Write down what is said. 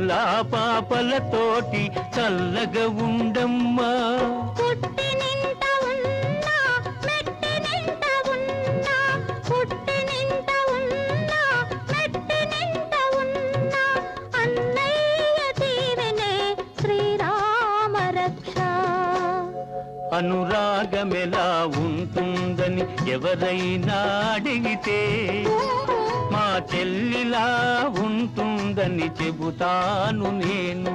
పిల్లల పాపలతోటి చల్లగా ఉండమ్మా. అనురాగమెలా ఉంటుందని ఎవరైనా అడిగితే మా చెల్లిలా ఉంటుందని చెబుతాను నేను.